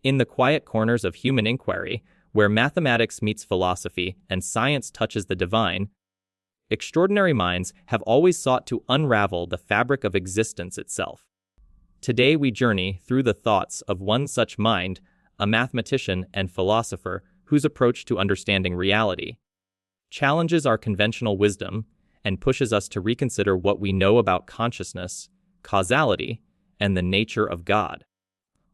In the quiet corners of human inquiry, where mathematics meets philosophy and science touches the divine, extraordinary minds have always sought to unravel the fabric of existence itself. Today we journey through the thoughts of one such mind, a mathematician and philosopher whose approach to understanding reality challenges our conventional wisdom and pushes us to reconsider what we know about consciousness, causality, and the nature of God.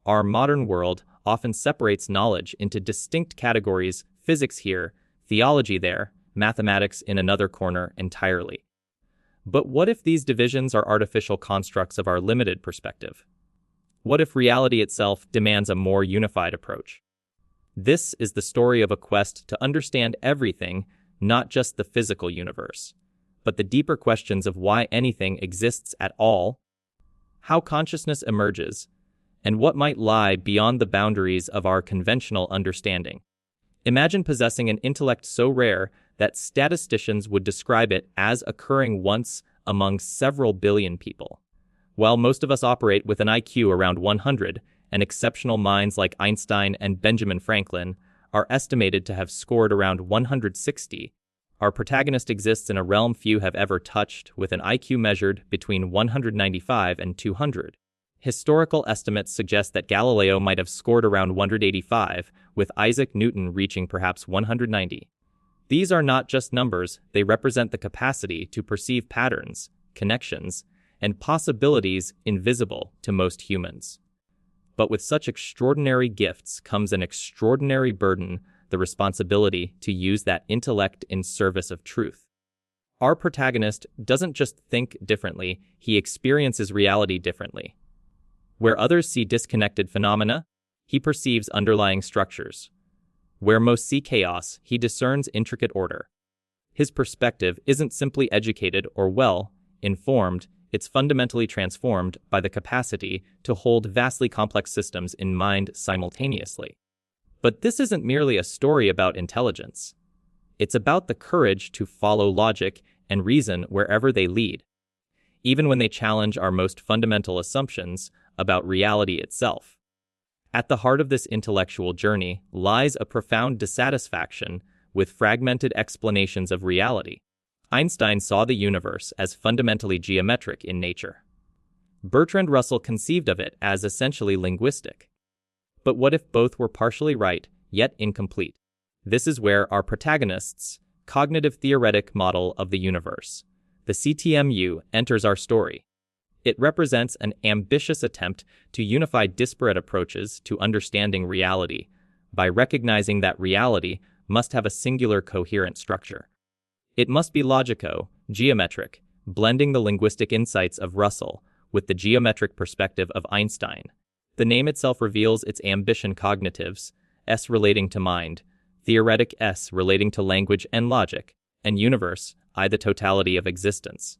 Our modern world often separates knowledge into distinct categories: physics here, theology there, mathematics in another corner entirely. But what if these divisions are artificial constructs of our limited perspective? What if reality itself demands a more unified approach? This is the story of a quest to understand everything, not just the physical universe, but the deeper questions of why anything exists at all, how consciousness emerges, and what might lie beyond the boundaries of our conventional understanding. Imagine possessing an intellect so rare that statisticians would describe it as occurring once among several billion people. While most of us operate with an IQ around 100, and exceptional minds like Einstein and Benjamin Franklin are estimated to have scored around 160, our protagonist exists in a realm few have ever touched, with an IQ measured between 195 and 200. Historical estimates suggest that Galileo might have scored around 185, with Isaac Newton reaching perhaps 190. These are not just numbers, they represent the capacity to perceive patterns, connections, and possibilities invisible to most humans. But with such extraordinary gifts comes an extraordinary burden, the responsibility to use that intellect in service of truth. Our protagonist doesn't just think differently, he experiences reality differently. Where others see disconnected phenomena, he perceives underlying structures. Where most see chaos, he discerns intricate order. His perspective isn't simply educated or well-informed, it's fundamentally transformed by the capacity to hold vastly complex systems in mind simultaneously. But this isn't merely a story about intelligence. It's about the courage to follow logic and reason wherever they lead, even when they challenge our most fundamental assumptions about reality itself. At the heart of this intellectual journey lies a profound dissatisfaction with fragmented explanations of reality. Einstein saw the universe as fundamentally geometric in nature. Bertrand Russell conceived of it as essentially linguistic. But what if both were partially right, yet incomplete? This is where our protagonist's cognitive theoretic model of the universe, the CTMU, enters our story. It represents an ambitious attempt to unify disparate approaches to understanding reality by recognizing that reality must have a singular coherent structure. It must be logico-geometric, blending the linguistic insights of Russell with the geometric perspective of Einstein. The name itself reveals its ambition: cognitives, S relating to mind, theoretic S relating to language and logic, and universe, I the totality of existence.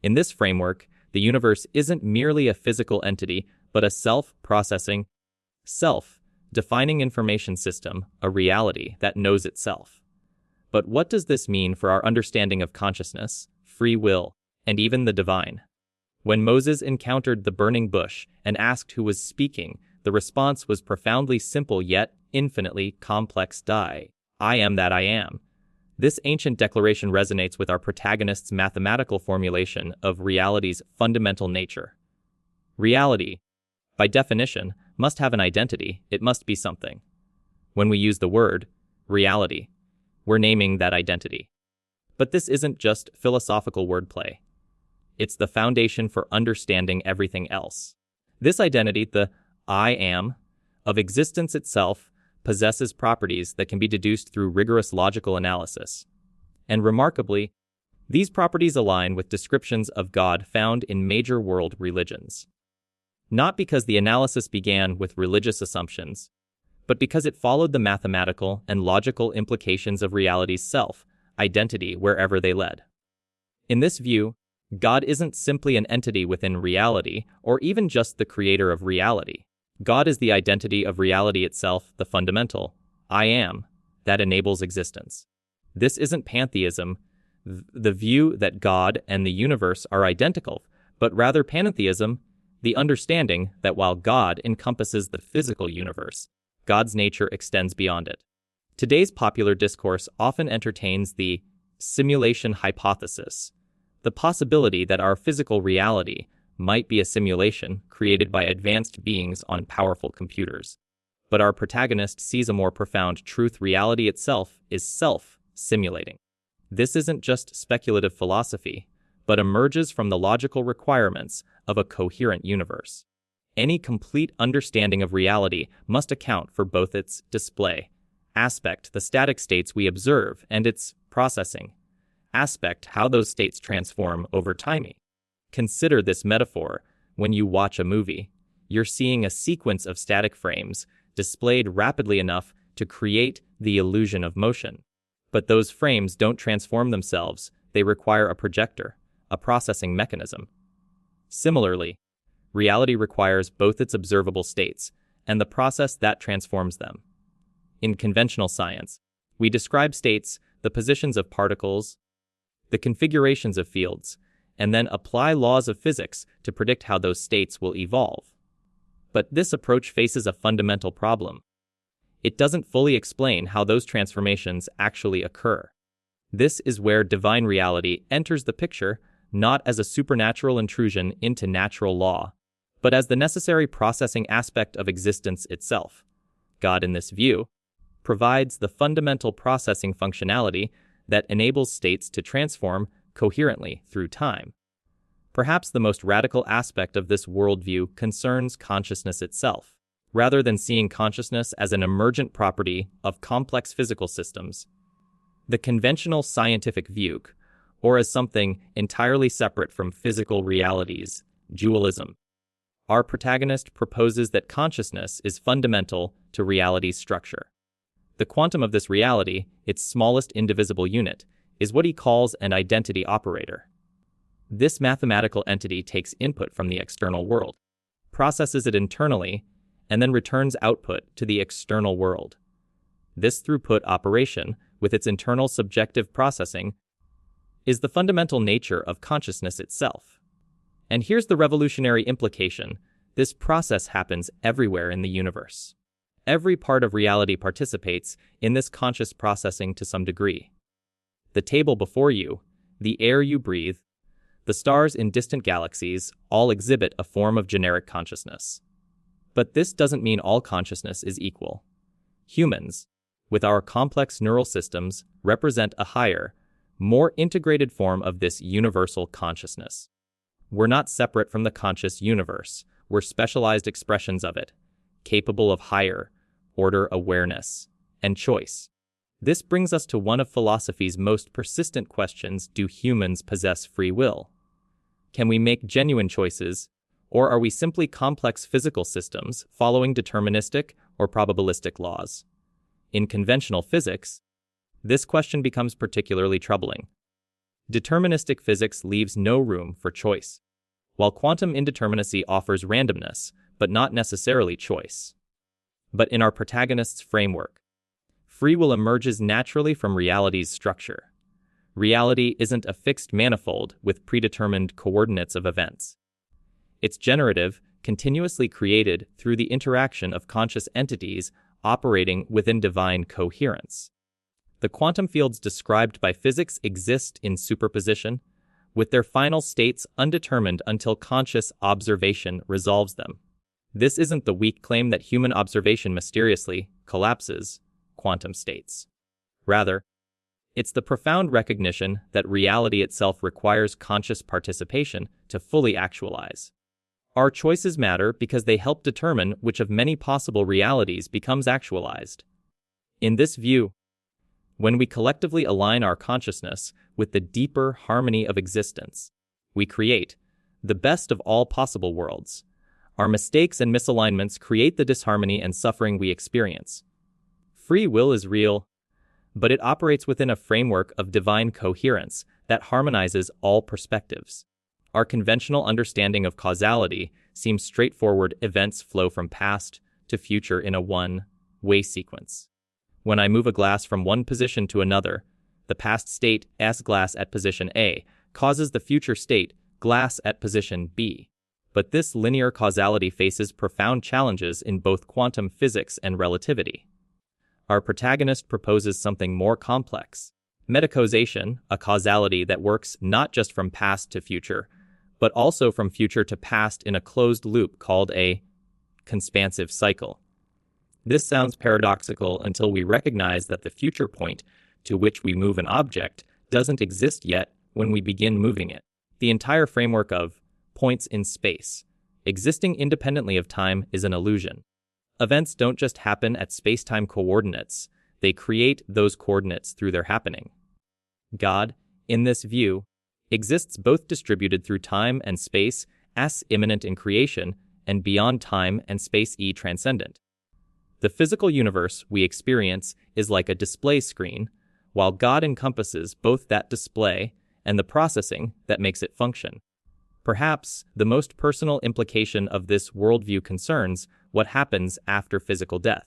In this framework, the universe isn't merely a physical entity, but a self-processing, self-defining information system, a reality that knows itself. But what does this mean for our understanding of consciousness, free will, and even the divine? When Moses encountered the burning bush and asked who was speaking, the response was profoundly simple yet infinitely complex: I am that I am. This ancient declaration resonates with our protagonist's mathematical formulation of reality's fundamental nature. Reality, by definition, must have an identity, it must be something. When we use the word reality, we're naming that identity. But this isn't just philosophical wordplay. It's the foundation for understanding everything else. This identity, the I am, of existence itself, possesses properties that can be deduced through rigorous logical analysis. And remarkably, these properties align with descriptions of God found in major world religions. Not because the analysis began with religious assumptions, but because it followed the mathematical and logical implications of reality's self-identity wherever they led. In this view, God isn't simply an entity within reality, or even just the creator of reality. God is the identity of reality itself, the fundamental I am that enables existence. This isn't pantheism, the view that God and the universe are identical, but rather pantheism, the understanding that while God encompasses the physical universe, God's nature extends beyond it. Today's popular discourse often entertains the simulation hypothesis, the possibility that our physical reality might be a simulation created by advanced beings on powerful computers. But our protagonist sees a more profound truth: reality itself is self-simulating. This isn't just speculative philosophy, but emerges from the logical requirements of a coherent universe. Any complete understanding of reality must account for both its display aspect, the static states we observe, and its processing aspect, how those states transform over time. Consider this metaphor. When you watch a movie, you're seeing a sequence of static frames displayed rapidly enough to create the illusion of motion. But those frames don't transform themselves, they require a projector, a processing mechanism. Similarly, reality requires both its observable states and the process that transforms them. In conventional science, we describe states, the positions of particles, the configurations of fields, and then apply laws of physics to predict how those states will evolve. But this approach faces a fundamental problem. It doesn't fully explain how those transformations actually occur. This is where divine reality enters the picture, not as a supernatural intrusion into natural law, but as the necessary processing aspect of existence itself. God, in this view, provides the fundamental processing functionality that enables states to transform coherently through time. Perhaps the most radical aspect of this worldview concerns consciousness itself. Rather than seeing consciousness as an emergent property of complex physical systems, the conventional scientific view, or as something entirely separate from physical realities, dualism. Our protagonist proposes that consciousness is fundamental to reality's structure. The quantum of this reality, its smallest indivisible unit, is what he calls an identity operator. This mathematical entity takes input from the external world, processes it internally, and then returns output to the external world. This throughput operation, with its internal subjective processing, is the fundamental nature of consciousness itself. And here's the revolutionary implication: this process happens everywhere in the universe. Every part of reality participates in this conscious processing to some degree. The table before you, the air you breathe, the stars in distant galaxies all exhibit a form of generic consciousness. But this doesn't mean all consciousness is equal. Humans, with our complex neural systems, represent a higher, more integrated form of this universal consciousness. We're not separate from the conscious universe, we're specialized expressions of it, capable of higher order awareness and choice. This brings us to one of philosophy's most persistent questions: do humans possess free will? Can we make genuine choices, or are we simply complex physical systems following deterministic or probabilistic laws? In conventional physics, this question becomes particularly troubling. Deterministic physics leaves no room for choice, while quantum indeterminacy offers randomness, but not necessarily choice. But in our protagonist's framework, free will emerges naturally from reality's structure. Reality isn't a fixed manifold with predetermined coordinates of events. It's generative, continuously created through the interaction of conscious entities operating within divine coherence. The quantum fields described by physics exist in superposition, with their final states undetermined until conscious observation resolves them. This isn't the weak claim that human observation mysteriously collapses quantum states. Rather, it's the profound recognition that reality itself requires conscious participation to fully actualize. Our choices matter because they help determine which of many possible realities becomes actualized. In this view, when we collectively align our consciousness with the deeper harmony of existence, we create the best of all possible worlds. Our mistakes and misalignments create the disharmony and suffering we experience. Free will is real, but it operates within a framework of divine coherence that harmonizes all perspectives. Our conventional understanding of causality seems straightforward: events flow from past to future in a one-way sequence. When I move a glass from one position to another, the past state, S glass at position A, causes the future state, glass at position B. But this linear causality faces profound challenges in both quantum physics and relativity. Our protagonist proposes something more complex: metacausation, a causality that works not just from past to future, but also from future to past in a closed loop called a conspansive cycle. This sounds paradoxical until we recognize that the future point to which we move an object doesn't exist yet when we begin moving it. The entire framework of points in space, existing independently of time, is an illusion. Events don't just happen at space-time coordinates, they create those coordinates through their happening. God, in this view, exists both distributed through time and space, as immanent in creation, and beyond time and space, transcendent. The physical universe we experience is like a display screen, while God encompasses both that display and the processing that makes it function. Perhaps the most personal implication of this worldview concerns what happens after physical death.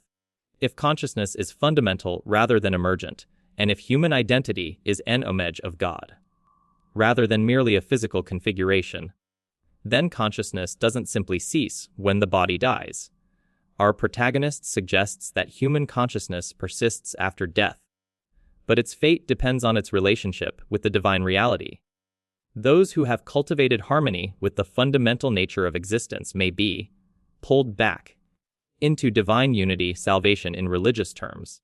If consciousness is fundamental rather than emergent, and if human identity is an homage of God, rather than merely a physical configuration, then consciousness doesn't simply cease when the body dies. Our protagonist suggests that human consciousness persists after death, but its fate depends on its relationship with the divine reality. Those who have cultivated harmony with the fundamental nature of existence may be pulled back into divine unity, salvation in religious terms.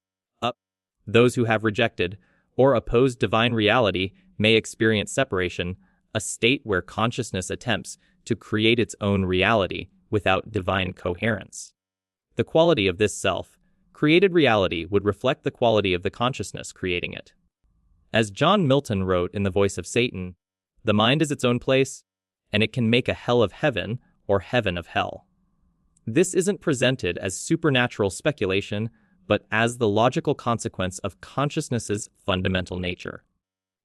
Those who have rejected or opposed divine reality may experience separation, a state where consciousness attempts to create its own reality without divine coherence. The quality of this self-created reality would reflect the quality of the consciousness creating it. As John Milton wrote in The Voice of Satan, the mind is its own place, and it can make a hell of heaven or heaven of hell. This isn't presented as supernatural speculation, but as the logical consequence of consciousness's fundamental nature.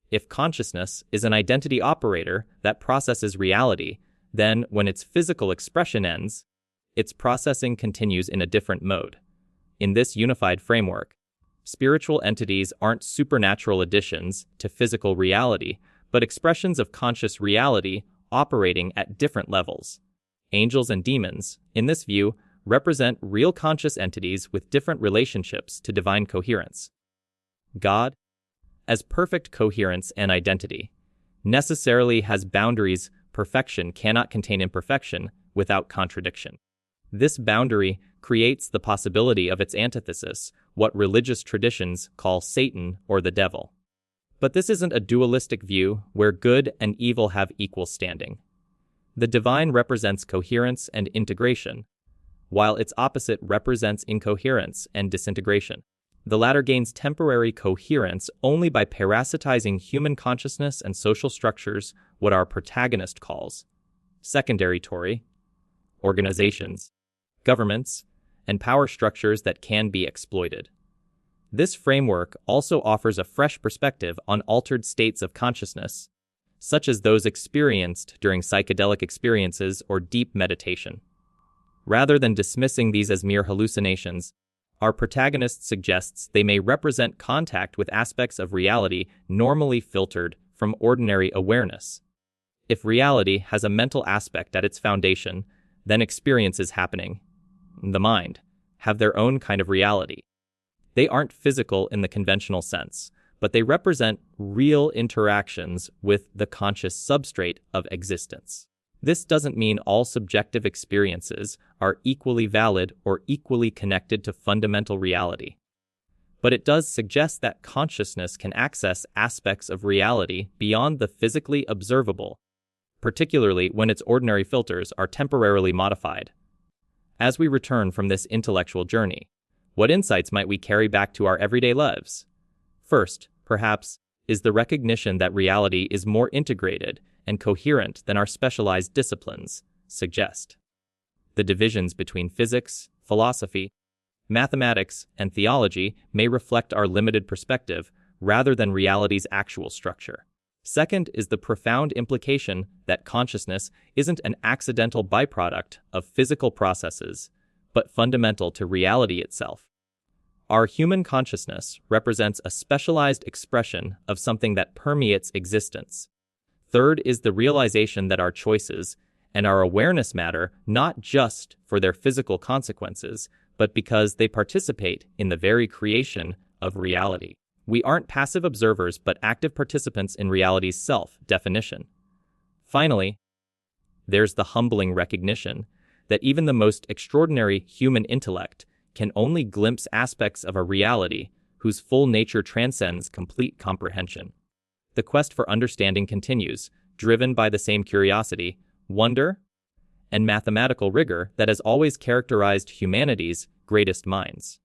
If consciousness is an identity operator that processes reality, then when its physical expression ends, its processing continues in a different mode. In this unified framework, spiritual entities aren't supernatural additions to physical reality, but expressions of conscious reality operating at different levels. Angels and demons, in this view, represent real conscious entities with different relationships to divine coherence. God, as perfect coherence and identity, necessarily has boundaries. Perfection cannot contain imperfection without contradiction. This boundary creates the possibility of its antithesis, what religious traditions call Satan or the devil. But this isn't a dualistic view where good and evil have equal standing. The divine represents coherence and integration, while its opposite represents incoherence and disintegration. The latter gains temporary coherence only by parasitizing human consciousness and social structures, what our protagonist calls secondary organizations, governments, and power structures that can be exploited. This framework also offers a fresh perspective on altered states of consciousness, such as those experienced during psychedelic experiences or deep meditation. Rather than dismissing these as mere hallucinations, our protagonist suggests they may represent contact with aspects of reality normally filtered from ordinary awareness. If reality has a mental aspect at its foundation, then experiences happening, the mind, have their own kind of reality. They aren't physical in the conventional sense, but they represent real interactions with the conscious substrate of existence. This doesn't mean all subjective experiences are equally valid or equally connected to fundamental reality. But it does suggest that consciousness can access aspects of reality beyond the physically observable, particularly when its ordinary filters are temporarily modified. As we return from this intellectual journey, what insights might we carry back to our everyday lives? First, perhaps, is the recognition that reality is more integrated and coherent than our specialized disciplines suggest. The divisions between physics, philosophy, mathematics, and theology may reflect our limited perspective rather than reality's actual structure. Second is the profound implication that consciousness isn't an accidental byproduct of physical processes, but fundamental to reality itself. Our human consciousness represents a specialized expression of something that permeates existence. Third is the realization that our choices and our awareness matter not just for their physical consequences, but because they participate in the very creation of reality. We aren't passive observers but active participants in reality's self-definition. Finally, there's the humbling recognition that even the most extraordinary human intellect can only glimpse aspects of a reality whose full nature transcends complete comprehension. The quest for understanding continues, driven by the same curiosity, wonder, and mathematical rigor that has always characterized humanity's greatest minds.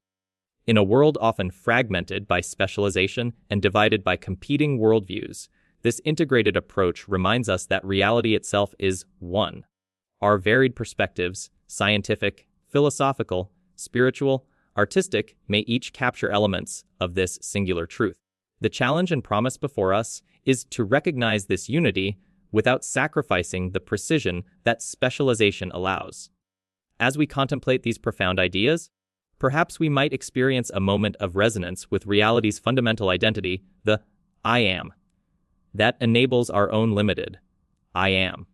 In a world often fragmented by specialization and divided by competing worldviews, this integrated approach reminds us that reality itself is one. Our varied perspectives, scientific, philosophical, spiritual, artistic, may each capture elements of this singular truth. The challenge and promise before us is to recognize this unity without sacrificing the precision that specialization allows. As we contemplate these profound ideas, perhaps we might experience a moment of resonance with reality's fundamental identity, the I am, that enables our own limited I am.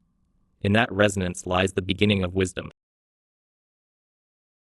In that resonance lies the beginning of wisdom.